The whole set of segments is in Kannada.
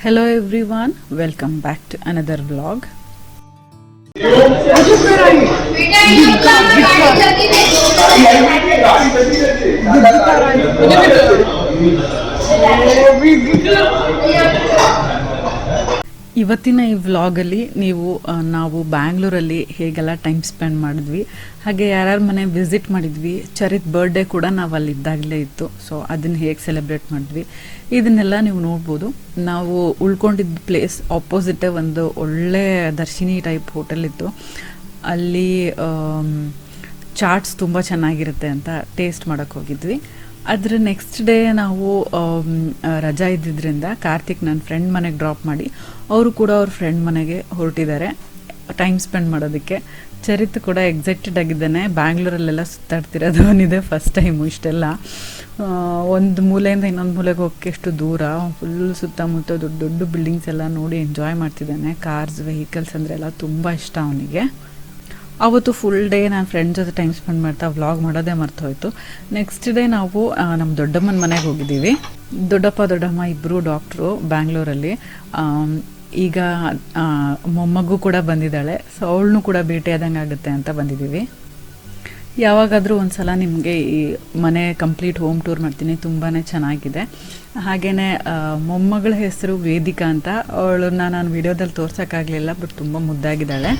Hello everyone, welcome back to another vlog. ಇವತ್ತಿನ ಈ ವ್ಲಾಗಲ್ಲಿ ನಾವು ಬ್ಯಾಂಗ್ಳೂರಲ್ಲಿ ಹೇಗೆಲ್ಲ ಟೈಮ್ ಸ್ಪೆಂಡ್ ಮಾಡಿದ್ವಿ, ಹಾಗೆ ಯಾರ್ಯಾರ ಮನೆ ವಿಸಿಟ್ ಮಾಡಿದ್ವಿ, ಚರಿತ್ ಬರ್ಡೇ ಕೂಡ ನಾವು ಅಲ್ಲಿ ಇದ್ದಾಗಲೇ ಇತ್ತು. ಸೊ ಅದನ್ನು ಹೇಗೆ ಸೆಲೆಬ್ರೇಟ್ ಮಾಡಿದ್ವಿ ಇದನ್ನೆಲ್ಲ ನೀವು ನೋಡ್ಬೋದು. ನಾವು ಉಳ್ಕೊಂಡಿದ್ದ ಪ್ಲೇಸ್ ಆಪೋಸಿಟೇ ಒಂದು ಒಳ್ಳೆ ದರ್ಶಿನಿ ಟೈಪ್ ಹೋಟೆಲ್ ಇತ್ತು. ಅಲ್ಲಿ ಚಾಟ್ಸ್ ತುಂಬ ಚೆನ್ನಾಗಿರುತ್ತೆ ಅಂತ ಟೇಸ್ಟ್ ಮಾಡೋಕ್ಕೆ ಹೋಗಿದ್ವಿ. ಅದರ ನೆಕ್ಸ್ಟ್ ಡೇ ನಾವು ರಜಾ ಇದ್ದಿದ್ದರಿಂದ ಕಾರ್ತಿಕ್ ನನ್ನ ಫ್ರೆಂಡ್ ಮನೆಗೆ ಡ್ರಾಪ್ ಮಾಡಿ ಅವರು ಕೂಡ ಅವ್ರ ಫ್ರೆಂಡ್ ಮನೆಗೆ ಹೊರಟಿದ್ದಾರೆ ಟೈಮ್ ಸ್ಪೆಂಡ್ ಮಾಡೋದಕ್ಕೆ. ಚರಿತ್ ಕೂಡ ಎಕ್ಸೈಟೆಡ್ ಆಗಿದ್ದಾನೆ. ಬ್ಯಾಂಗ್ಳೂರಲ್ಲೆಲ್ಲ ಸುತ್ತಾಡ್ತಿರೋದು ಅವನಿದೆ ಫಸ್ಟ್ ಟೈಮು. ಇಷ್ಟೆಲ್ಲ ಒಂದು ಮೂಲೆಯಿಂದ ಇನ್ನೊಂದು ಮೂಲೆಗೆ ಹೋಗೋಕ್ಕೆ ಎಷ್ಟು ದೂರ, ಫುಲ್ ಸುತ್ತಮುತ್ತ ದೊಡ್ಡ ದೊಡ್ಡ ಬಿಲ್ಡಿಂಗ್ಸ್ ಎಲ್ಲ ನೋಡಿ ಎಂಜಾಯ್ ಮಾಡ್ತಿದ್ದಾನೆ. ಕಾರ್ಸ್ ವೆಹಿಕಲ್ಸ್ ಅಂದರೆ ಎಲ್ಲ ತುಂಬ ಇಷ್ಟ ಅವನಿಗೆ. ಅವತ್ತು ಫುಲ್ ಡೇ ನಾನು ಫ್ರೆಂಡ್ ಜೊತೆ ಟೈಮ್ ಸ್ಪೆಂಡ್ ಮಾಡ್ತಾ ವ್ಲಾಗ್ ಮಾಡೋದೇ ಮರ್ತೋಯ್ತು. ನೆಕ್ಸ್ಟ್ ಡೇ ನಾವು ನಮ್ಮ ದೊಡ್ಡಮ್ಮನ ಮನೆಗೆ ಹೋಗಿದ್ದೀವಿ. ದೊಡ್ಡಪ್ಪ ದೊಡ್ಡಮ್ಮ ಇಬ್ಬರು ಡಾಕ್ಟ್ರು ಬ್ಯಾಂಗ್ಳೂರಲ್ಲಿ. ಈಗ ಮೊಮ್ಮಗು ಕೂಡ ಬಂದಿದ್ದಾಳೆ. ಸೊ ಅವಳನ್ನೂ ಕೂಡ ಭೇಟಿಯಾದಂಗೆ ಆಗುತ್ತೆ ಅಂತ ಬಂದಿದ್ದೀವಿ. ಯಾವಾಗಾದರೂ ಒಂದು ಸಲ ನಿಮಗೆ ಈ ಮನೆ ಕಂಪ್ಲೀಟ್ ಹೋಮ್ ಟೂರ್ ಮಾಡ್ತೀನಿ, ತುಂಬಾ ಚೆನ್ನಾಗಿದೆ. ಹಾಗೆಯೇ ಮೊಮ್ಮಗಳ ಹೆಸರು ವೇದಿಕಾ ಅಂತ. ಅವಳನ್ನ ನಾನು ವಿಡಿಯೋದಲ್ಲಿ ತೋರ್ಸೋಕ್ಕಾಗಲಿಲ್ಲ, ಬಟ್ ತುಂಬ ಮುದ್ದಾಗಿದ್ದಾಳೆ.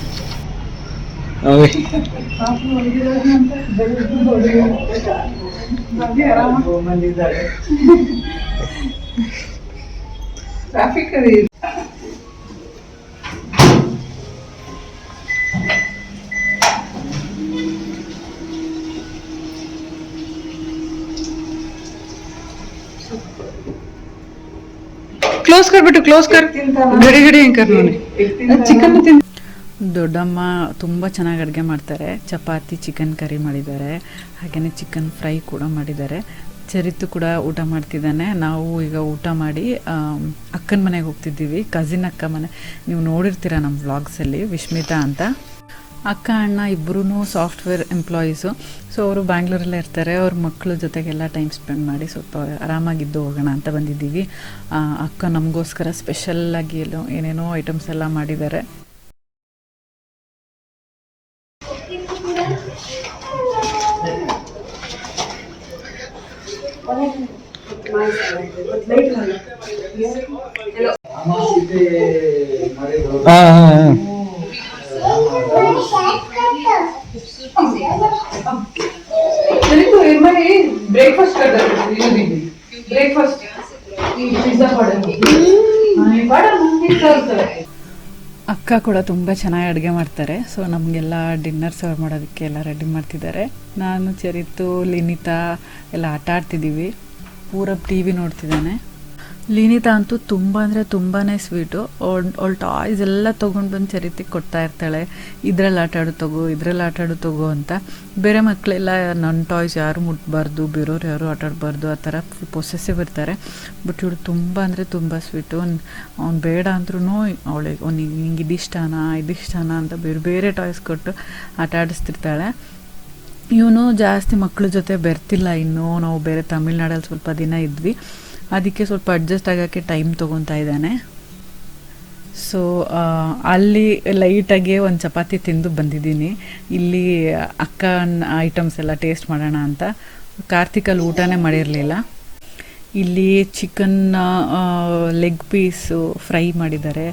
क्लोज कर बेटू, क्लोज कर. घड़ी घड़ी कर चिकन ದೊಡ್ಡಮ್ಮ ತುಂಬ ಚೆನ್ನಾಗಿ ಅಡುಗೆ ಮಾಡ್ತಾರೆ. ಚಪಾತಿ ಚಿಕನ್ ಕರಿ ಮಾಡಿದ್ದಾರೆ, ಹಾಗೆಯೇ ಚಿಕನ್ ಫ್ರೈ ಕೂಡ ಮಾಡಿದ್ದಾರೆ. ಚರಿತ್ತು ಕೂಡ ಊಟ ಮಾಡ್ತಿದ್ದಾನೆ. ನಾವು ಈಗ ಊಟ ಮಾಡಿ ಅಕ್ಕನ ಮನೆಗೆ ಹೋಗ್ತಿದ್ದೀವಿ. ಕಸಿನ್ ಅಕ್ಕ ಮನೆ, ನೀವು ನೋಡಿರ್ತೀರ ನಮ್ಮ ವ್ಲಾಗ್ಸಲ್ಲಿ, ವಿಶ್ಮಿತಾ ಅಂತ. ಅಕ್ಕ ಅಣ್ಣ ಇಬ್ಬರೂ ಸಾಫ್ಟ್ವೇರ್ ಎಂಪ್ಲಾಯೀಸು. ಸೊ ಅವರು ಬ್ಯಾಂಗ್ಳೂರಲ್ಲೇ ಇರ್ತಾರೆ. ಅವ್ರ ಮಕ್ಕಳ ಜೊತೆಗೆಲ್ಲ ಟೈಮ್ ಸ್ಪೆಂಡ್ ಮಾಡಿ ಸ್ವಲ್ಪ ಆರಾಮಾಗಿದ್ದು ಹೋಗೋಣ ಅಂತ ಬಂದಿದ್ದೀವಿ. ಅಕ್ಕ ನಮಗೋಸ್ಕರ ಸ್ಪೆಷಲ್ಲಾಗಿ ಏನೇನೋ ಐಟಮ್ಸ್ ಎಲ್ಲ ಮಾಡಿದ್ದಾರೆ. ब्रेकफास्ट कर ब्रेकफास्ट ಅಕ್ಕ ಕೂಡ ತುಂಬ ಚೆನ್ನಾಗಿ ಅಡುಗೆ ಮಾಡ್ತಾರೆ. ಸೊ ನಮಗೆಲ್ಲ ಡಿನ್ನರ್ ಸರ್ವ್ ಮಾಡೋದಕ್ಕೆ ಎಲ್ಲ ರೆಡಿ ಮಾಡ್ತಿದ್ದಾರೆ. ನಾನು ಚರಿತು ಲಿನಿತಾ ಎಲ್ಲ ಆಟ ಆಡ್ತಿದ್ದೀವಿ. ಪೂರ ಟಿ ವಿ ನೋಡ್ತಿದ್ದಾನೆ. ಲಿನಿತಾ ಅಂತೂ ತುಂಬ ಅಂದರೆ ತುಂಬಾ ಸ್ವೀಟು. ಅವಳು ಟಾಯ್ಸ್ ಎಲ್ಲ ತೊಗೊಂಡು ಬಂದು ಚರಿತಿಗೆ ಕೊಡ್ತಾ ಇರ್ತಾಳೆ. ಇದರಲ್ಲಿ ಆಟಾಡು ತಗೋ, ಇದರಲ್ಲಿ ಆಟಾಡು ತಗೋ ಅಂತ. ಬೇರೆ ಮಕ್ಕಳೆಲ್ಲ ನನ್ನ ಟಾಯ್ಸ್ ಯಾರು ಮುಟ್ಬಾರ್ದು, ಬೇರೆಯವ್ರು ಯಾರು ಆಟಾಡಬಾರ್ದು, ಆ ಥರ ಪೊಸೆಸಿವ್ ಇರ್ತಾರೆ. ಬಟ್ ಇವಳು ತುಂಬ ಅಂದರೆ ತುಂಬ ಸ್ವೀಟು. ಅವ್ನು ಬೇಡ ಅಂದ್ರೂ ಅವಳಿಗೆ ನಿಂಗೆ ಇದಿಷ್ಟಾನ ಅಂತ ಬೇರೆ ಬೇರೆ ಟಾಯ್ಸ್ ಕೊಟ್ಟು ಆಟ ಆಡಿಸ್ತಿರ್ತಾಳೆ. ಇವನು ಜಾಸ್ತಿ ಮಕ್ಕಳ ಜೊತೆ ಬೆರ್ತಿಲ್ಲ. ಇನ್ನೂ ನಾವು ಬೇರೆ ತಮಿಳ್ನಾಡಲ್ಲಿ ಸ್ವಲ್ಪ ದಿನ ಇದ್ವಿ, ಅದಕ್ಕೆ ಸ್ವಲ್ಪ ಅಡ್ಜಸ್ಟ್ ಆಗೋಕ್ಕೆ ಟೈಮ್ ತೊಗೊತಾ ಇದ್ದಾನೆ. ಸೊ ಅಲ್ಲಿ ಲೈಟಾಗಿ ಒಂದು ಚಪಾತಿ ತಿಂದು ಬಂದಿದ್ದೀನಿ. ಇಲ್ಲಿ ಅಕ್ಕನ ಐಟಮ್ಸ್ ಎಲ್ಲ ಟೇಸ್ಟ್ ಮಾಡೋಣ ಅಂತ. ಕಾರ್ತಿಕಲ್ಲಿ ಊಟನೇ ಮಾಡಿರಲಿಲ್ಲ. ಇಲ್ಲಿ ಚಿಕನ್ ಲೆಗ್ ಪೀಸು ಫ್ರೈ ಮಾಡಿದ್ದಾರೆ,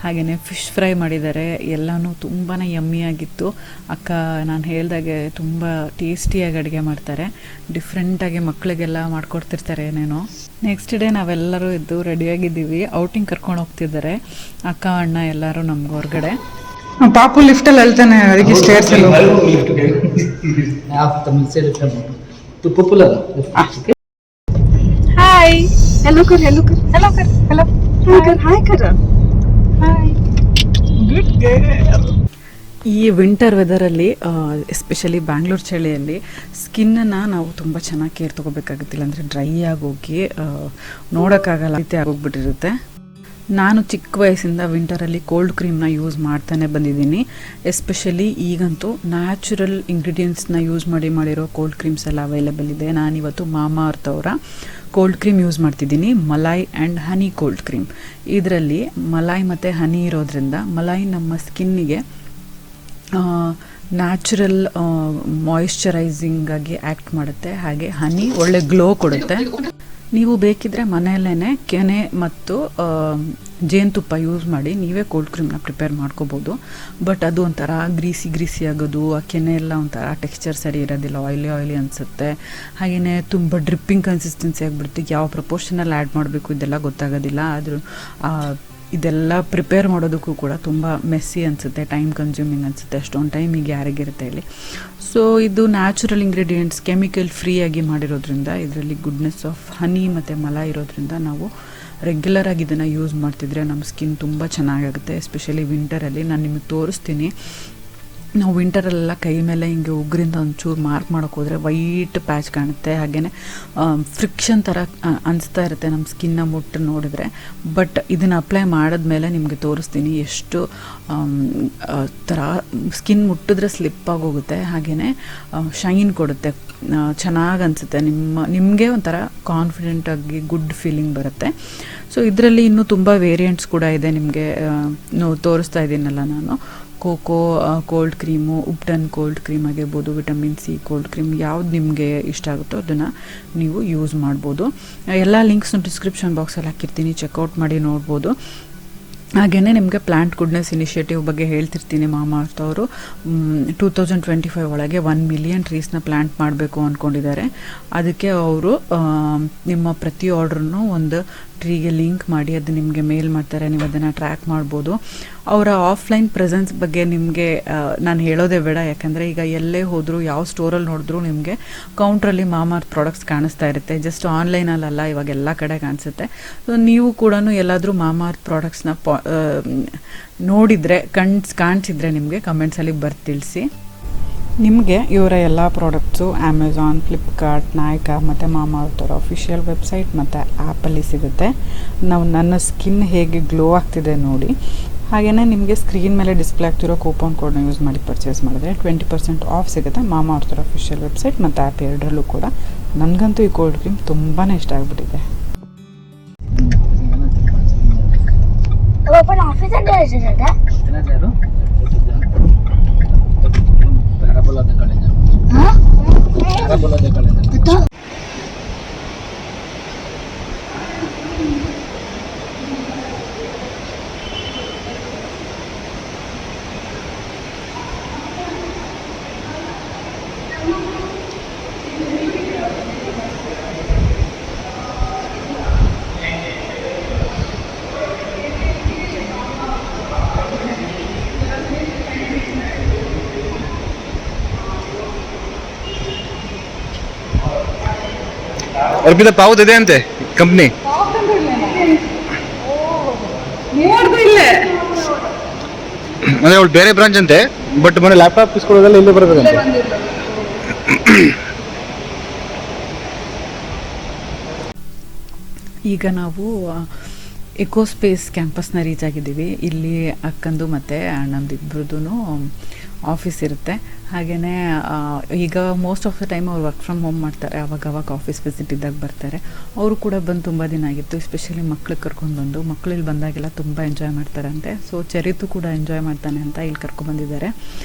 ಹಾಗೆಯೇ ಫಿಶ್ ಫ್ರೈ ಮಾಡಿದ್ದಾರೆ. ಎಲ್ಲನೂ ತುಂಬಾ ಯಮ್ಮಿಯಾಗಿತ್ತು. ಅಕ್ಕ ನಾನು ಹೇಳ್ದಾಗೆ ತುಂಬ ಟೇಸ್ಟಿಯಾಗಿ ಅಡುಗೆ ಮಾಡ್ತಾರೆ. ಡಿಫ್ರೆಂಟಾಗಿ ಮಕ್ಕಳಿಗೆಲ್ಲ ಮಾಡಿಕೊಡ್ತಿರ್ತಾರೆ ಏನೇನೋ. ನೆಕ್ಸ್ಟ್ ಡೇ ನಾವೆಲ್ಲರೂ ಇದ್ದು ರೆಡಿಯಾಗಿದ್ದೀವಿ. ಔಟಿಂಗ್ ಕರ್ಕೊಂಡು ಹೋಗ್ತಿದ್ದಾರೆ ಅಕ್ಕ ಅಣ್ಣ ಎಲ್ಲರೂ ನಮ್ಗೆ ಹೊರಗಡೆ. ಪಾಪು ಲಿಫ್ಟಲ್ಲಿ ಹೇಳ್ತಾನೆ, ಅದಕ್ಕೆ ಸ್ಟೇರ್ಸ್ ಎಲ್ಲ. हाय हेलो कर हेलो कर हेलो कर हेलो हाय कर हाय गुड गर्ल. ಈ ವಿಂಟರ್ ವೆದರಲ್ಲಿ ಎಸ್ಪೆಷಲಿ ಬ್ಯಾಂಗ್ಳೂರು ಚಳಿಯಲ್ಲಿ ಸ್ಕಿನ್ನನ್ನು ನಾವು ತುಂಬ ಚೆನ್ನಾಗಿ ಕೇರ್ ತೊಗೋಬೇಕಾಗುತ್ತಿಲ್ಲ, ಅಂದರೆ ಡ್ರೈ ಆಗೋಗಿ ನೋಡೋಕ್ಕಾಗಲ್ಲ, ರೀತಿ ಆಗೋಗ್ಬಿಟ್ಟಿರುತ್ತೆ. ನಾನು ಚಿಕ್ಕ ವಯಸ್ಸಿಂದ ವಿಂಟರಲ್ಲಿ ಕೋಲ್ಡ್ ಕ್ರೀಮ್ನ ಯೂಸ್ ಮಾಡ್ತಾನೆ ಬಂದಿದ್ದೀನಿ. ಎಸ್ಪೆಷಲಿ ಈಗಂತೂ ನ್ಯಾಚುರಲ್ ಇಂಗ್ರೀಡಿಯೆಂಟ್ಸ್ನ ಯೂಸ್ ಮಾಡಿರೋ ಕೋಲ್ಡ್ ಕ್ರೀಮ್ಸ್ ಎಲ್ಲ ಅವೈಲೇಬಲ್ ಇದೆ. ನಾನಿವತ್ತು ಮಾಮಾಅರ್ತ್ ಅವರ ಕೋಲ್ಡ್ ಕ್ರೀಮ್ ಯೂಸ್ ಮಾಡ್ತಿದ್ದೀನಿ, malai and honey cold cream. ಇದರಲ್ಲಿ ಮಲೈ ಮತ್ತು ಹನಿ ಇರೋದ್ರಿಂದ ಮಲೈ ನಮ್ಮ ಸ್ಕಿನ್ನಿಗೆ ನ್ಯಾಚುರಲ್ ಮಾಯಿಶ್ಚರೈಸಿಂಗ್ ಆಗಿ ಆ್ಯಕ್ಟ್ ಮಾಡುತ್ತೆ, ಹಾಗೆ ಹನಿ ಒಳ್ಳೆ ಗ್ಲೋ ಕೊಡುತ್ತೆ. ನೀವು ಬೇಕಿದ್ರೆ ಮನೆಯಲ್ಲೇ ಕೆನೆ ಮತ್ತು ಜೇನುತುಪ್ಪ ಯೂಸ್ ಮಾಡಿ ನೀವೇ ಕೋಲ್ಡ್ ಕ್ರೀಮ್ನ ಪ್ರಿಪೇರ್ ಮಾಡ್ಕೋಬೋದು. ಬಟ್ ಅದು ಒಂಥರ ಗ್ರೀಸಿ ಆಗೋದು, ಆ ಕೆನೆ ಎಲ್ಲ ಒಂಥರ ಟೆಕ್ಸ್ಚರ್ ಸರಿ ಇರೋದಿಲ್ಲ, ಆಯ್ಲಿ ಅನಿಸುತ್ತೆ. ಹಾಗೆಯೇ ತುಂಬ ಡ್ರಿಪ್ಪಿಂಗ್ ಕನ್ಸಿಸ್ಟೆನ್ಸಿ ಆಗಿಬಿಡುತ್ತೆ. ಯಾವ ಪ್ರಪೋರ್ಷನಲ್ಲಿ ಆ್ಯಡ್ ಮಾಡಬೇಕು ಇದೆಲ್ಲ ಗೊತ್ತಾಗೋದಿಲ್ಲ. ಆದರೂ ಇದೆಲ್ಲ ಪ್ರಿಪೇರ್ ಮಾಡೋದಕ್ಕೂ ಕೂಡ ತುಂಬ ಮೆಸ್ಸಿ ಅನಿಸುತ್ತೆ, ಟೈಮ್ ಕನ್ಸ್ಯೂಮಿಂಗ್ ಅನಿಸುತ್ತೆ. ಅಷ್ಟೊಂದು ಟೈಮ್ ಈಗ ಯಾರಿಗಿರುತ್ತೆ ಇಲ್ಲಿ. ಸೊ ಇದು ನ್ಯಾಚುರಲ್ ಇಂಗ್ರೀಡಿಯೆಂಟ್ಸ್, ಕೆಮಿಕಲ್ ಫ್ರೀ ಆಗಿ ಮಾಡಿರೋದ್ರಿಂದ, ಇದರಲ್ಲಿ ಗುಡ್ನೆಸ್ ಆಫ್ ಹನಿ ಮತ್ತು ಮಲ ಇರೋದ್ರಿಂದ ನಾವು ರೆಗ್ಯುಲರಾಗಿ ಇದನ್ನು ಯೂಸ್ ಮಾಡ್ತಿದ್ರೆ ನಮ್ಮ ಸ್ಕಿನ್ ತುಂಬ ಚೆನ್ನಾಗಾಗುತ್ತೆ. ಎಸ್ಪೆಷಲಿ ವಿಂಟರಲ್ಲಿ ನಾನು ನಿಮಗೆ ತೋರಿಸ್ತೀನಿ. ನಾವು ವಿಂಟರಲ್ಲೆಲ್ಲ ಕೈ ಮೇಲೆ ಹಿಂಗೆ ಉಗ್ರಿಂದ ಒಂಚೂರು ಮಾರ್ಕ್ ಮಾಡೋಕ್ಕೆ ಹೋದರೆ ವೈಟ್ ಪ್ಯಾಚ್ ಕಾಣುತ್ತೆ, ಹಾಗೆಯೇ ಫ್ರಿಕ್ಷನ್ ಥರ ಅನಿಸ್ತಾ ಇರುತ್ತೆ ನಮ್ಮ ಸ್ಕಿನ್ನ ಮುಟ್ಟು ನೋಡಿದ್ರೆ. ಬಟ್ ಇದನ್ನು ಅಪ್ಲೈ ಮಾಡಿದ್ಮೇಲೆ ನಿಮಗೆ ತೋರಿಸ್ತೀನಿ ಎಷ್ಟು ಥರ ಸ್ಕಿನ್ ಮುಟ್ಟಿದ್ರೆ ಸ್ಲಿಪ್ ಆಗೋಗುತ್ತೆ, ಹಾಗೆಯೇ ಶೈನ್ ಕೊಡುತ್ತೆ, ಚೆನ್ನಾಗಿ ಅನಿಸುತ್ತೆ. ನಿಮಗೆ ಒಂಥರ ಕಾನ್ಫಿಡೆಂಟಾಗಿ ಗುಡ್ ಫೀಲಿಂಗ್ ಬರುತ್ತೆ. ಸೊ ಇದರಲ್ಲಿ ಇನ್ನೂ ತುಂಬ ವೇರಿಯಂಟ್ಸ್ ಕೂಡ ಇದೆ. ನಿಮಗೆ ತೋರಿಸ್ತಾ ಇದ್ದೀನಲ್ಲ ನಾನು, cocoa cold cream, ubtan cold cream ಆಗಿರ್ಬೋದು, ವಿಟಮಿನ್ ಸಿ ಕೋಲ್ಡ್ ಕ್ರೀಮ್, ಯಾವ್ದು ನಿಮಗೆ ಇಷ್ಟ ಆಗುತ್ತೋ ಅದನ್ನು ನೀವು ಯೂಸ್ ಮಾಡ್ಬೋದು. ಎಲ್ಲ ಲಿಂಕ್ಸ್ನ ಡಿಸ್ಕ್ರಿಪ್ಷನ್ ಬಾಕ್ಸಲ್ಲಿ ಹಾಕಿರ್ತೀನಿ, ಚೆಕ್ಔಟ್ ಮಾಡಿ ನೋಡ್ಬೋದು. ಹಾಗೆಯೇ ನಿಮಗೆ ಪ್ಲಾಂಟ್ ಗುಡ್ನೆಸ್ ಇನಿಷಿಯೇಟಿವ್ ಬಗ್ಗೆ ಹೇಳ್ತಿರ್ತೀನಿ. ಮಾಮಾಅರ್ತ್ ಅವರು 2025 ಒಳಗೆ 1 ಮಿಲಿಯನ್ ಟ್ರೀಸ್ನ ಪ್ಲಾಂಟ್ ಮಾಡಬೇಕು ಅಂದ್ಕೊಂಡಿದ್ದಾರೆ. ಅದಕ್ಕೆ ಅವರು ನಿಮ್ಮ ಪ್ರತಿ ಆರ್ಡ್ರನ್ನು ಒಂದು ಟ್ರೀಗೆ ಲಿಂಕ್ ಮಾಡಿ ಅದು ನಿಮಗೆ ಮೇಲ್ ಮಾಡ್ತಾರೆ, ನೀವು ಅದನ್ನು ಟ್ರ್ಯಾಕ್ ಮಾಡ್ಬೋದು. ಅವರ ಆಫ್ಲೈನ್ ಪ್ರೆಸೆನ್ಸ್ ಬಗ್ಗೆ ನಿಮಗೆ ನಾನು ಹೇಳೋದೇ ಬೇಡ, ಯಾಕಂದರೆ ಈಗ ಎಲ್ಲೇ ಹೋದರೂ ಯಾವ ಸ್ಟೋರಲ್ಲಿ ನೋಡಿದ್ರೂ ನಿಮಗೆ ಕೌಂಟ್ರಲ್ಲಿ ಮಾಮಾಅರ್ತ್ ಪ್ರಾಡಕ್ಟ್ಸ್ ಕಾಣಿಸ್ತಾ ಇರುತ್ತೆ. ಜಸ್ಟ್ ಆನ್ಲೈನಲ್ಲ, ಇವಾಗ ಎಲ್ಲ ಕಡೆ ಕಾಣಿಸುತ್ತೆ. ಸೊ ನೀವು ಕೂಡ ಎಲ್ಲಾದರೂ ಮಾಮಾಅರ್ತ್ ಪ್ರಾಡಕ್ಟ್ಸ್ನ ನೋಡಿದರೆ ಕಾಣಿಸಿದ್ರೆ ನಿಮಗೆ ಕಮೆಂಟ್ಸಲ್ಲಿ ತಿಳಿಸಿ. ನಿಮಗೆ ಇವರ ಎಲ್ಲ ಪ್ರಾಡಕ್ಟ್ಸು ಅಮೆಝಾನ್, ಫ್ಲಿಪ್ಕಾರ್ಟ್, ನಾಯ್ಕಾ ಮತ್ತು ಮಾಮಾಅರ್ತ್ ಅವರ ಅಫಿಷಿಯಲ್ ವೆಬ್ಸೈಟ್ ಮತ್ತು ಆ್ಯಪಲ್ಲಿ ಸಿಗುತ್ತೆ. ನನ್ನ ಸ್ಕಿನ್ ಹೇಗೆ ಗ್ಲೋ ಆಗ್ತಿದೆ ನೋಡಿ. ಹಾಗೆಯೇ ನಿಮಗೆ ಸ್ಕ್ರೀನ್ ಮೇಲೆ ಡಿಸ್ಪ್ಲೇ ಆಗ್ತಿರೋ ಕೂಪನ್ ಕೋಡ್ನ ಯೂಸ್ ಮಾಡಿ ಪರ್ಚೇಸ್ ಮಾಡಿದ್ರೆ 20% ಆಫ್ ಸಿಗುತ್ತೆ. ಮಾಮಾಅರ್ತ್ ಅವರ ಅಫಿಷಿಯಲ್ ವೆಬ್ಸೈಟ್ ಮತ್ತು ಆ್ಯಪ್ ಎರಡರಲ್ಲೂ ಕೂಡ. ನನಗಂತೂ ಈ ಕೋಲ್ಡ್ ಕ್ರೀಮ್ ತುಂಬಾ ಇಷ್ಟ ಆಗಿಬಿಟ್ಟಿದೆ. ಅರ್ಪಿತ ಪಾವತ್ ಇದೆ ಅಂತೆ ಕಂಪ್ನಿ. ಅಂದ್ರೆ ಅವಳು ಬೇರೆ ಬ್ರಾಂಚ್ ಅಂತೆ, ಬಟ್ ಮನೆ ಲ್ಯಾಪ್ಟಾಪ್ ಇಸ್ಕೊಳ್ಳೋದೆಲ್ಲ ಇಲ್ಲೇ ಬರೋದಂತೆ. ಈಗ ನಾವು ಎಕೋಸ್ಪೇಸ್ ಕ್ಯಾಂಪಸ್ನ ರೀಚ್ ಆಗಿದ್ದೀವಿ. ಇಲ್ಲಿ ಅಕ್ಕಂದು ಮತ್ತು ಅಣ್ಣಂದು ಇಬ್ಬರದ್ದು ಆಫೀಸ್ ಇರುತ್ತೆ. ಹಾಗೆಯೇ ಈಗ ಮೋಸ್ಟ್ ಆಫ್ ದ ಟೈಮ್ ಅವ್ರು ವರ್ಕ್ ಫ್ರಮ್ ಹೋಮ್ ಮಾಡ್ತಾರೆ, ಅವಾಗ ಆಫೀಸ್ ವಿಸಿಟ್ ಇದ್ದಾಗ ಬರ್ತಾರೆ. ಅವರು ಕೂಡ ಬಂದು ತುಂಬ ದಿನ ಆಗಿತ್ತು. ಎಸ್ಪೆಷಲಿ ಮಕ್ಳಿಗೆ ಕರ್ಕೊಂಡ್ಬಂದು, ಮಕ್ಕಳು ಇಲ್ಲಿ ಬಂದಾಗೆಲ್ಲ ತುಂಬ ಎಂಜಾಯ್ ಮಾಡ್ತಾರಂತೆ. ಸೊ ಚರಿತು ಕೂಡ ಎಂಜಾಯ್ ಮಾಡ್ತಾನೆ ಅಂತ ಇಲ್ಲಿ ಕರ್ಕೊಂಡ್ಬಂದಿದ್ದಾರೆ.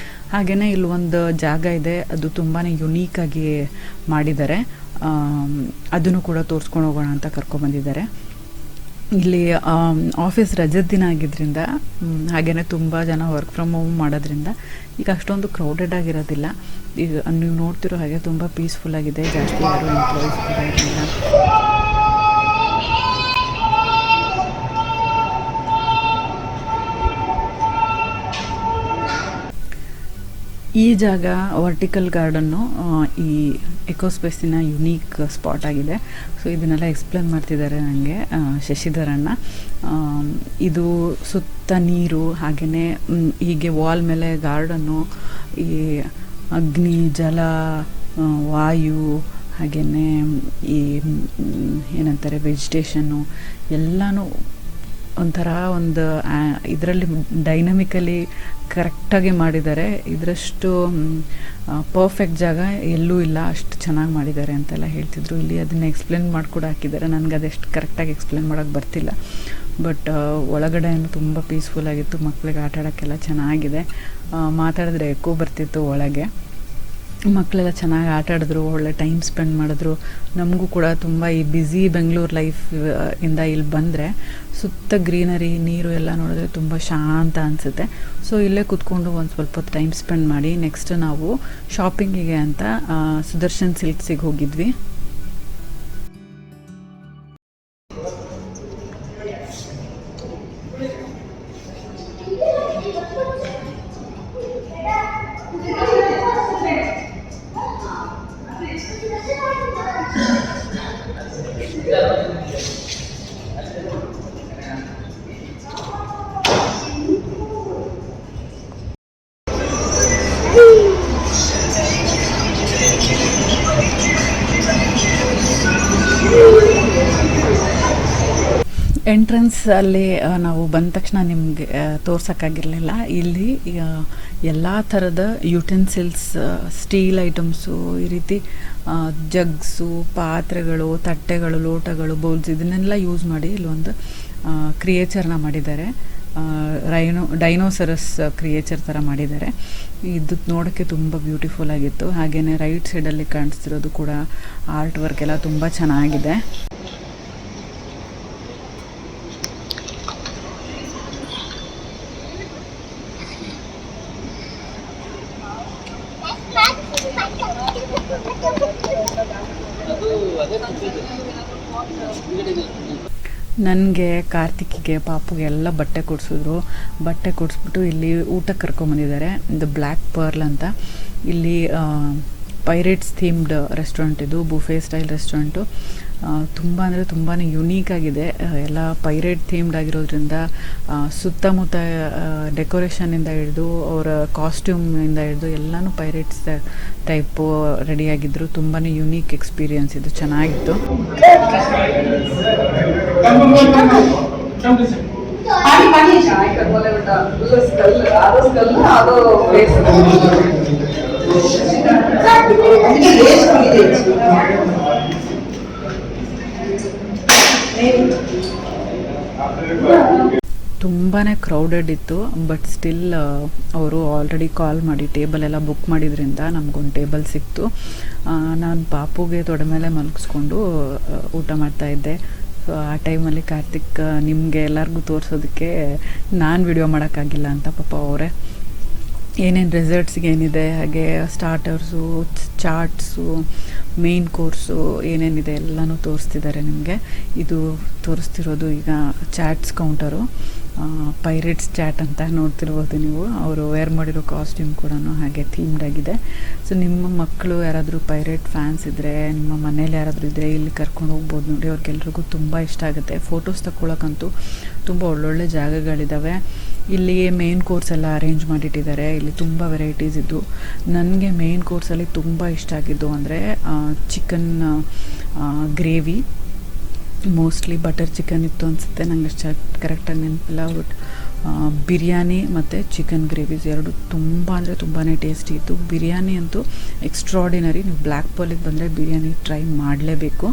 ಹಾಗೆಯೇ ಇಲ್ಲಿ ಒಂದು ಜಾಗ ಇದೆ, ಅದು ತುಂಬಾ ಯುನೀಕಾಗಿ ಮಾಡಿದ್ದಾರೆ. ಅದನ್ನು ಕೂಡ ತೋರಿಸ್ಕೊಂಡು ಹೋಗೋಣ ಅಂತ ಕರ್ಕೊಂಡ್ಬಂದಿದ್ದಾರೆ. ಇಲ್ಲಿ ಆಫೀಸ್ ರಜದ ದಿನ ಆಗಿದ್ದರಿಂದ, ಹಾಗೆಯೇ ತುಂಬ ಜನ ವರ್ಕ್ ಫ್ರಮ್ ಹೋಮ್ ಮಾಡೋದ್ರಿಂದ ಈಗ ಅಷ್ಟೊಂದು ಕ್ರೌಡೆಡ್ ಆಗಿರೋದಿಲ್ಲ. ಈಗ ನೀವು ನೋಡ್ತಿರೋ ಹಾಗೆ ತುಂಬ ಪೀಸ್ಫುಲ್ ಆಗಿದೆ, ಜಾಸ್ತಿ ಯಾರು ಎಂಪ್ಲಾಯೀಸ್ ಕೂಡ ಇರಲಿಲ್ಲ. ಈ ಜಾಗ ವರ್ಟಿಕಲ್ ಗಾರ್ಡನ್ನು ಈ ಎಕೋಸ್ಪೇಸಿನ ಯುನೀಕ್ ಸ್ಪಾಟ್ ಆಗಿದೆ. ಸೊ ಇದನ್ನೆಲ್ಲ ಎಕ್ಸ್ಪ್ಲೇನ್ ಮಾಡ್ತಿದ್ದಾರೆ ನನಗೆ ಶಶಿಧರಣ್ಣ. ಇದು ಸುತ್ತ ನೀರು, ಹಾಗೆಯೇ ಹೀಗೆ ವಾಲ್ ಮೇಲೆ ಗಾರ್ಡನ್ನು, ಈ ಅಗ್ನಿ, ಜಲ, ವಾಯು, ಹಾಗೆಯೇ ಈ ಏನಂತಾರೆ ವೆಜಿಟೇಷನ್ನು ಎಲ್ಲನೂ ಒಂಥರ ಒಂದು ಇದರಲ್ಲಿ ಡೈನಮಿಕಲಿ ಕರೆಕ್ಟಾಗಿ ಮಾಡಿದ್ದಾರೆ. ಇದರಷ್ಟು ಪರ್ಫೆಕ್ಟ್ ಜಾಗ ಎಲ್ಲೂ ಇಲ್ಲ, ಅಷ್ಟು ಚೆನ್ನಾಗಿ ಮಾಡಿದ್ದಾರೆ ಅಂತೆಲ್ಲ ಹೇಳ್ತಿದ್ರು. ಇಲ್ಲಿ ಅದನ್ನು ಎಕ್ಸ್ಪ್ಲೇನ್ ಮಾಡಿ ಕೂಡ ಹಾಕಿದ್ದಾರೆ. ನನಗೆ ಅದೆಷ್ಟು ಕರೆಕ್ಟಾಗಿ ಎಕ್ಸ್ಪ್ಲೇನ್ ಮಾಡೋಕ್ಕೆ ಬರ್ತಿಲ್ಲ. ಬಟ್ ಒಳಗಡೆ ತುಂಬ ಪೀಸ್ಫುಲ್ ಆಗಿತ್ತು. ಮಕ್ಕಳಿಗೆ ಆಟ ಆಡೋಕ್ಕೆಲ್ಲ ಚೆನ್ನಾಗಿದೆ. ಮಾತಾಡಿದ್ರೆ ಎಕ್ಕೋ ಬರ್ತಿತ್ತು ಒಳಗೆ. ಮಕ್ಕಳೆಲ್ಲ ಚೆನ್ನಾಗಿ ಆಟ ಆಡಿದ್ರು, ಒಳ್ಳೆ ಟೈಮ್ ಸ್ಪೆಂಡ್ ಮಾಡಿದ್ರು. ನಮಗೂ ಕೂಡ ತುಂಬ ಈ ಬ್ಯುಸಿ ಬೆಂಗಳೂರು ಲೈಫ್ ಇಂದ ಇಲ್ಲಿ ಬಂದರೆ ಸುತ್ತ ಗ್ರೀನರಿ, ನೀರು ಎಲ್ಲ ನೋಡಿದ್ರೆ ತುಂಬ ಶಾಂತ ಅನಿಸುತ್ತೆ. ಸೊ ಇಲ್ಲೇ ಕೂತ್ಕೊಂಡು ಒಂದು ಸ್ವಲ್ಪ ಹೊತ್ತು ಟೈಮ್ ಸ್ಪೆಂಡ್ ಮಾಡಿ ನೆಕ್ಸ್ಟ್ ನಾವು ಶಾಪಿಂಗಿಗೆ ಅಂತ ಸುದರ್ಶನ್ ಸಿಲ್ಕ್ಸಿಗೆ ಹೋಗಿದ್ವಿ. ಎಂಟ್ರೆನ್ಸ್ ಅಲ್ಲಿ ನಾವು ಬಂದ ತಕ್ಷಣ ನಿಮಗೆ ತೋರ್ಸೋಕ್ಕಾಗಿರಲಿಲ್ಲ. ಇಲ್ಲಿ ಎಲ್ಲ ಥರದ ಯುಟೆನ್ಸಿಲ್ಸ್, ಸ್ಟೀಲ್ ಐಟಮ್ಸು, ಈ ರೀತಿ ಜಗ್ಸು, ಪಾತ್ರೆಗಳು, ತಟ್ಟೆಗಳು, ಲೋಟಗಳು, ಬೌಲ್ಸ್ ಇದನ್ನೆಲ್ಲ ಯೂಸ್ ಮಾಡಿ ಇಲ್ಲೊಂದು ಕ್ರಿಯೇಚರ್ನ ಮಾಡಿದ್ದಾರೆ. ಡೈನೋಸರಸ್ ಕ್ರಿಯೇಚರ್ ಥರ ಮಾಡಿದ್ದಾರೆ. ಇದು ನೋಡೋಕ್ಕೆ ತುಂಬ ಬ್ಯೂಟಿಫುಲ್ ಆಗಿತ್ತು. ಹಾಗೆಯೇ ರೈಟ್ ಸೈಡಲ್ಲಿ ಕಾಣಿಸ್ತಿರೋದು ಕೂಡ ಆರ್ಟ್ ವರ್ಕ್ ಎಲ್ಲ ತುಂಬ ಚೆನ್ನಾಗಿದೆ. ನನಗೆ, ಕಾರ್ತಿಕ್ಕಿಗೆ, ಪಾಪುಗೆ ಎಲ್ಲ ಬಟ್ಟೆ ಕೊಡಿಸಿದ್ರು. ಬಟ್ಟೆ ಕೊಡಿಸ್ಬಿಟ್ಟು ಇಲ್ಲಿ ಊಟಕ್ಕೆ ಕರ್ಕೊಂಬಂದಿದ್ದಾರೆ. ಇದು ಬ್ಲ್ಯಾಕ್ ಪರ್ಲ್ ಅಂತ. ಇಲ್ಲಿ ಪೈರೇಟ್ಸ್ ಥೀಮ್ಡ್ ರೆಸ್ಟೋರೆಂಟ್, ಇದು ಬುಫೆ ಸ್ಟೈಲ್ ರೆಸ್ಟೋರೆಂಟು. ತುಂಬ ಅಂದರೆ ತುಂಬಾ ಯುನೀಕ್ ಆಗಿದೆ. ಎಲ್ಲ ಪೈರೇಟ್ ಥೀಮ್ಡ್ ಆಗಿರೋದ್ರಿಂದ ಸುತ್ತಮುತ್ತ ಡೆಕೋರೇಷನಿಂದ ಹಿಡಿದು ಅವರ ಕಾಸ್ಟ್ಯೂಮಿಂದ ಹಿಡಿದು ಎಲ್ಲನೂ ಪೈರೇಟ್ಸ್ ಟೈಪು ರೆಡಿಯಾಗಿದ್ದರು. ತುಂಬಾ ಯುನೀಕ್ ಎಕ್ಸ್ಪೀರಿಯನ್ಸ್ ಇದು, ಚೆನ್ನಾಗಿತ್ತು. ತುಂಬಾ ಕ್ರೌಡೆಡ್ ಇತ್ತು. ಬಟ್ ಸ್ಟಿಲ್ ಅವರು ಆಲ್ರೆಡಿ ಕಾಲ್ ಮಾಡಿ ಟೇಬಲ್ ಎಲ್ಲ ಬುಕ್ ಮಾಡಿದ್ರಿಂದ ನಮಗೊಂದು ಟೇಬಲ್ ಸಿಕ್ತು. ನಾನು ಪಾಪುಗೆ ತೊಡೆ ಮೇಲೆ ಮಲಗಿಸ್ಕೊಂಡು ಊಟ ಮಾಡ್ತಾಯಿದ್ದೆ. ಸೊ ಆ ಟೈಮಲ್ಲಿ ಕಾರ್ತಿಕ್ ನಿಮಗೆ ಎಲ್ಲರಿಗೂ ತೋರಿಸೋದಕ್ಕೆ ನಾನು ವಿಡಿಯೋ ಮಾಡೋಕ್ಕಾಗಿಲ್ಲ ಅಂತ ಪಾಪ ಅವರೇ ಏನೇನು ರೆಸರ್ಟ್ಸ್ಗೆ ಏನಿದೆ, ಹಾಗೆ ಸ್ಟಾರ್ಟರ್ಸು, ಚಾಟ್ಸು, ಮೇನ್ ಕೋರ್ಸು ಏನೇನಿದೆ ಎಲ್ಲನೂ ತೋರಿಸ್ತಿದ್ದಾರೆ ನಿಮಗೆ. ಇದು ತೋರಿಸ್ತಿರೋದು ಈಗ ಚಾಟ್ಸ್ ಕೌಂಟರು, ಪೈರೇಟ್ಸ್ ಚಾಟ್ ಅಂತ ನೋಡ್ತಿರ್ಬೋದು ನೀವು. ಅವರು ವೇರ್ ಮಾಡಿರೋ ಕಾಸ್ಟ್ಯೂಮ್ ಕೂಡ ಹಾಗೆ ಥೀಮ್ಡ್ ಆಗಿದೆ. ಸೊ ನಿಮ್ಮ ಮಕ್ಕಳು ಯಾರಾದರೂ ಪೈರೇಟ್ ಫ್ಯಾನ್ಸ್ ಇದ್ದರೆ, ನಿಮ್ಮ ಮನೇಲಿ ಯಾರಾದರೂ ಇದ್ದರೆ ಇಲ್ಲಿ ಕರ್ಕೊಂಡು ಹೋಗ್ಬೋದು ನೋಡಿ. ಅವ್ರಿಗೆಲ್ರಿಗೂ ತುಂಬ ಇಷ್ಟ ಆಗುತ್ತೆ. ಫೋಟೋಸ್ ತಗೊಳ್ಳೋಕ್ಕಂತೂ ತುಂಬ ಒಳ್ಳೊಳ್ಳೆ ಜಾಗಗಳಿದ್ದಾವೆ. ಇಲ್ಲಿ ಮೇನ್ ಕೋರ್ಸ್ ಎಲ್ಲ ಅರೇಂಜ್ ಮಾಡಿಟ್ಟಿದ್ದಾರೆ. ಇಲ್ಲಿ ತುಂಬ ವೆರೈಟೀಸ್ ಇದ್ದು, ನನಗೆ ಮೇನ್ ಕೋರ್ಸಲ್ಲಿ ತುಂಬ ಇಷ್ಟ ಆಗಿದ್ದು ಅಂದರೆ chicken gravy, mostly butter chicken ಇತ್ತು ಅನಿಸುತ್ತೆ, ನಂಗೆ ಅಷ್ಟು ಕರೆಕ್ಟಾಗಿ ನೆನಪಿಲ್ಲ. ಬಟ್ ಬಿರಿಯಾನಿ ಮತ್ತು ಚಿಕನ್ ಗ್ರೇವೀಸ್ ಎರಡು ತುಂಬ ಅಂದರೆ ತುಂಬಾ ಟೇಸ್ಟಿ ಇತ್ತು. ಬಿರಿಯಾನಿ ಅಂತೂ ಎಕ್ಸ್ಟ್ರಾಡಿನರಿ. ನೀವು ಬ್ಲ್ಯಾಕ್ ಪರ್ಲಿಗೆ ಬಂದರೆ ಬಿರಿಯಾನಿ ಟ್ರೈ ಮಾಡಲೇಬೇಕು.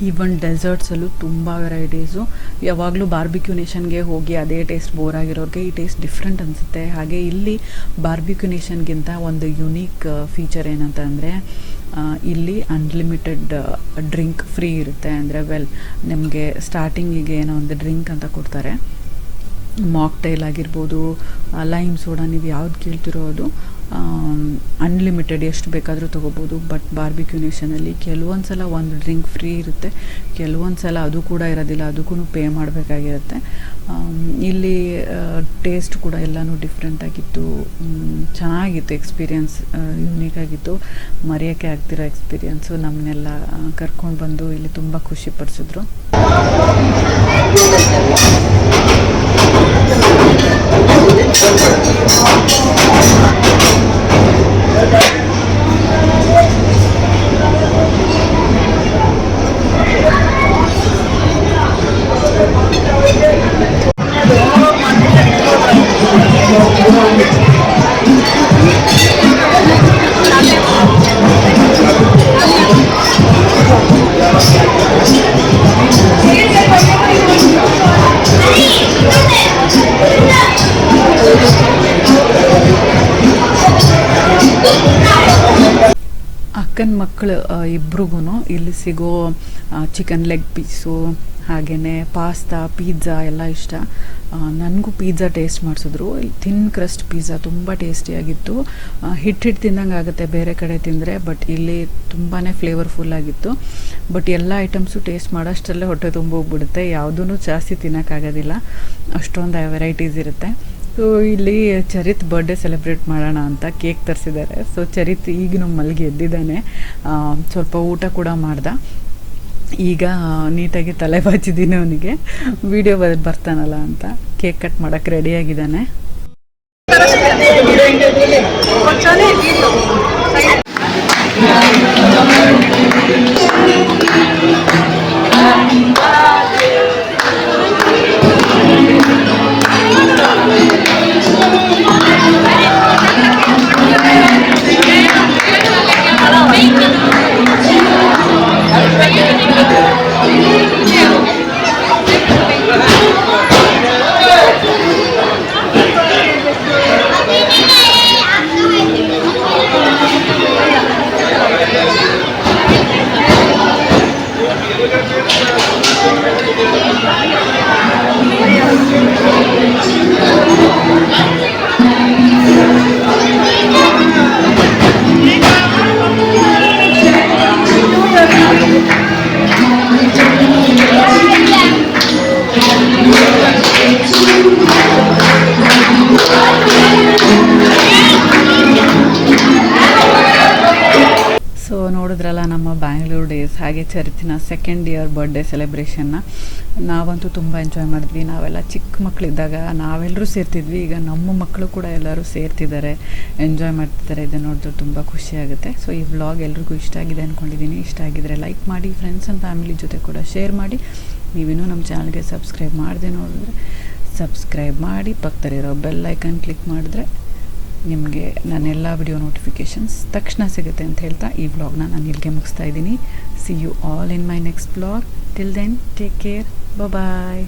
ಈವನ್ ಡೆಸರ್ಟ್ಸಲ್ಲೂ ತುಂಬ ವೆರೈಟೀಸು. ಯಾವಾಗಲೂ ಬಾರ್ಬಿಕ್ಯೂ ನೇಷನ್ಗೆ ಹೋಗಿ ಅದೇ ಟೇಸ್ಟ್ ಬೋರ್ ಆಗಿರೋರಿಗೆ ಈ ಟೇಸ್ಟ್ ಡಿಫ್ರೆಂಟ್ ಅನಿಸುತ್ತೆ. ಹಾಗೆ ಇಲ್ಲಿ ಬಾರ್ಬಿಕ್ಯೂ ನೇಷನ್ಗಿಂತ ಒಂದು ಯುನೀಕ್ ಫೀಚರ್ ಏನಂತ ಅಂದರೆ ಇಲ್ಲಿ ಅನ್ಲಿಮಿಟೆಡ್ ಡ್ರಿಂಕ್ ಫ್ರೀ ಇರುತ್ತೆ. ಅಂದರೆ ನಿಮಗೆ ಸ್ಟಾರ್ಟಿಂಗಿಗೆ ಏನೋ ಒಂದು ಡ್ರಿಂಕ್ ಅಂತ ಕೊಡ್ತಾರೆ. ಮಾಕ್ಟೈಲ್ ಆಗಿರ್ಬೋದು, ಲೈಮ್ ಸೋಡಾ, ನೀವು ಯಾವ್ದು ಕೇಳ್ತಿರೋ ಅದು ಅನ್ಲಿಮಿಟೆಡ್ ಎಷ್ಟು ಬೇಕಾದರೂ ತೊಗೋಬೋದು. ಬಟ್ ಬಾರ್ಬಿಕ್ಯೂ ನೇಷನಲ್ಲಿ ಕೆಲವೊಂದು ಸಲ ಒಂದು ಡ್ರಿಂಕ್ ಫ್ರೀ ಇರುತ್ತೆ, ಕೆಲವೊಂದು ಸಲ ಅದು ಕೂಡ ಇರೋದಿಲ್ಲ, ಅದಕ್ಕೂ ಪೇ ಮಾಡಬೇಕಾಗಿರುತ್ತೆ. ಇಲ್ಲಿ ಟೇಸ್ಟ್ ಕೂಡ ಎಲ್ಲನೂ ಡಿಫ್ರೆಂಟಾಗಿತ್ತು, ಚೆನ್ನಾಗಿತ್ತು. ಎಕ್ಸ್ಪೀರಿಯನ್ಸ್ ಯುನೀಕಾಗಿತ್ತು, ಮರೆಯೋಕ್ಕೆ ಆಗ್ತಿರೋ ಎಕ್ಸ್ಪೀರಿಯನ್ಸು. ನಮ್ಮನ್ನೆಲ್ಲ ಕರ್ಕೊಂಡು ಬಂದು ಇಲ್ಲಿ ತುಂಬ ಖುಷಿಪಡಿಸಿದ್ರು. ಅಕ್ಕನ ಮಕ್ಕಳು ಇಬ್ರಿಗೂ ಇಲ್ಲಿ ಸಿಗೋ ಚಿಕನ್ ಲೆಗ್ ಪೀಸು ಹಾಗೆಯೇ ಪಾಸ್ತಾ ಪಿಜ್ಜಾ ಎಲ್ಲ ಇಷ್ಟ. ನನಗೂ ಪಿಜ್ಜಾ ಟೇಸ್ಟ್ ಮಾಡಿಸಿದ್ರು. ಇಲ್ಲಿ ಥಿನ್ ಕ್ರಸ್ಟ್ ಪಿಜ್ಜಾ ತುಂಬ ಟೇಸ್ಟಿಯಾಗಿತ್ತು. ಹಿಟ್ಟು ತಿಂದಂಗೆ ಆಗುತ್ತೆ ಬೇರೆ ಕಡೆ ತಿಂದರೆ, ಬಟ್ ಇಲ್ಲಿ ತುಂಬಾ ಫ್ಲೇವರ್ಫುಲ್ ಆಗಿತ್ತು. ಬಟ್ ಎಲ್ಲ ಐಟಮ್ಸು ಟೇಸ್ಟ್ ಮಾಡೋಷ್ಟರಲ್ಲೇ ಹೊಟ್ಟೆ ತುಂಬ ಹೋಗ್ಬಿಡುತ್ತೆ, ಯಾವುದೂ ಜಾಸ್ತಿ ತಿನ್ನೋಕ್ಕಾಗೋದಿಲ್ಲ, ಅಷ್ಟೊಂದು ವೆರೈಟೀಸ್ ಇರುತ್ತೆ. ಸೊ ಇಲ್ಲಿ ಚರಿತ್ ಬರ್ಡೇ ಸೆಲೆಬ್ರೇಟ್ ಮಾಡೋಣ ಅಂತ ಕೇಕ್ ತರಿಸಿದ್ದಾರೆ. ಸೊ ಚರಿತ್ ಈಗ ನಮ್ಮ ಮಲ್ಗೆ ಎದ್ದಿದ್ದಾನೆ, ಸ್ವಲ್ಪ ಊಟ ಕೂಡ ಮಾಡ್ದ. ಈಗ ನೀಟಾಗಿ ತಲೆ ಬಾಚಿದ್ದೀನಿ ಅವನಿಗೆ, ವಿಡಿಯೋ ಬರ್ತಾನಲ್ಲ ಅಂತ. ಕೇಕ್ ಕಟ್ ಮಾಡೋಕ್ಕೆ ರೆಡಿಯಾಗಿದ್ದಾನೆ. ಸೊ ನೋಡಿದ್ರಲ್ಲ ನಮ್ಮ ಬ್ಯಾಂಗ್ಳೂರ್ ಡೇಸ್, ಹಾಗೆ ಚರಿತಿನ ಸೆಕೆಂಡ್ ಇಯರ್ ಬರ್ಡೇ ಸೆಲೆಬ್ರೇಷನ್ನ ನಾವಂತೂ ತುಂಬ ಎಂಜಾಯ್ ಮಾಡಿದ್ವಿ. ನಾವೆಲ್ಲ ಚಿಕ್ಕ ಮಕ್ಕಳಿದ್ದಾಗ ನಾವೆಲ್ಲರೂ ಸೇರ್ತಿದ್ವಿ, ಈಗ ನಮ್ಮ ಮಕ್ಕಳು ಕೂಡ ಎಲ್ಲರೂ ಸೇರ್ತಿದ್ದಾರೆ, ಎಂಜಾಯ್ ಮಾಡ್ತಿದ್ದಾರೆ. ಇದನ್ನು ನೋಡಿದ್ರೆ ತುಂಬ ಖುಷಿಯಾಗುತ್ತೆ. ಸೊ ಈ ವ್ಲಾಗ್ ಎಲ್ರಿಗೂ ಇಷ್ಟ ಆಗಿದೆ ಅಂದ್ಕೊಂಡಿದ್ದೀನಿ. ಇಷ್ಟ ಆಗಿದ್ರೆ ಲೈಕ್ ಮಾಡಿ, ಫ್ರೆಂಡ್ಸ್ ಆ್ಯಂಡ್ ಫ್ಯಾಮಿಲಿ ಜೊತೆ ಕೂಡ ಶೇರ್ ಮಾಡಿ. ನೀವೇನೂ ನಮ್ಮ ಚಾನಲ್ಗೆ ಸಬ್ಸ್ಕ್ರೈಬ್ ಮಾಡದೆ ನೋಡಿದ್ರೆ ಸಬ್ಸ್ಕ್ರೈಬ್ ಮಾಡಿ, ಪಕ್ಕದಲ್ಲಿರೋ ಬೆಲ್ ಐಕನ್ ಕ್ಲಿಕ್ ಮಾಡಿದ್ರೆ ನಿಮಗೆ ನನ್ನೆಲ್ಲ ವಿಡಿಯೋ ನೋಟಿಫಿಕೇಷನ್ಸ್ ತಕ್ಷಣ ಸಿಗುತ್ತೆ ಅಂತ ಹೇಳ್ತಾ ಈ ವ್ಲಾಗ್ನ ನಾನು ಇಲ್ಲಿಗೆ ಮುಗಿಸ್ತಾ ಇದ್ದೀನಿ. See you all in my next vlog. Till then take care, bye.